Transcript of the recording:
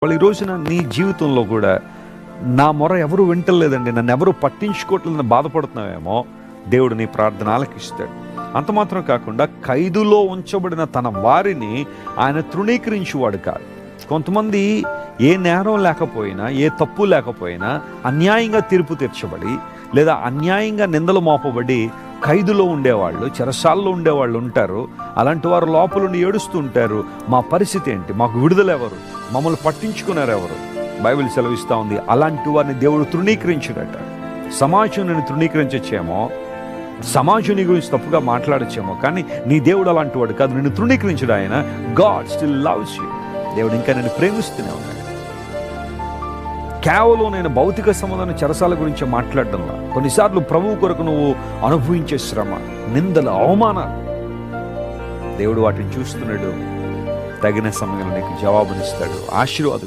వాళ్ళు ఈ రోజున నీ జీవితంలో కూడా నా మొర ఎవరు వింటలేదండి, నన్ను ఎవరు పట్టించుకోవట్లేదని బాధపడుతున్నావేమో, దేవుడు నీ ప్రార్థన ఆలకిస్తాడు. అంత మాత్రం కాకుండా ఖైదులో ఉంచబడిన తన వారిని ఆయన తృణీకరించేవాడు కాదు. కొంతమంది ఏ నేరం లేకపోయినా, ఏ తప్పు లేకపోయినా అన్యాయంగా తీర్పు తీర్చబడి లేదా అన్యాయంగా నిందలు మోపబడి ఖైదులో ఉండేవాళ్ళు, చెరసాల్లో ఉండేవాళ్ళు ఉంటారు. అలాంటి వారు లోపలుండి ఏడుస్తూ ఉంటారు, మా పరిస్థితి ఏంటి, మాకు విడుదల ఎవరు, మమ్మల్ని పట్టించుకున్నారు ఎవరు? బైబిల్ సెలవిస్తూ ఉంది, అలాంటి వారిని దేవుడు తృణీకరించుడట. సమాజం నేను తృణీకరించచ్చేమో, సమాజం నీ గురించి తప్పుగా మాట్లాడచ్చేమో, కానీ నీ దేవుడు అలాంటి వాడు కాదు, నిన్ను తృణీకరించుడు ఆయన. God still loves you. దేవుడు ఇంకా నేను ప్రేమిస్తూనే ఉన్నాడు. కేవలం నేను భౌతిక సంబంధమైన చెరసాల గురించి మాట్లాడడంలా, కొన్నిసార్లు ప్రభువు కొరకు నువ్వు అనుభవించే శ్రమ, నిందలు, అవమానాలు, దేవుడు వాటిని చూస్తున్నాడు. తగిన సమయంలో నీకు జవాబునిస్తాడు, ఆశీర్వాదం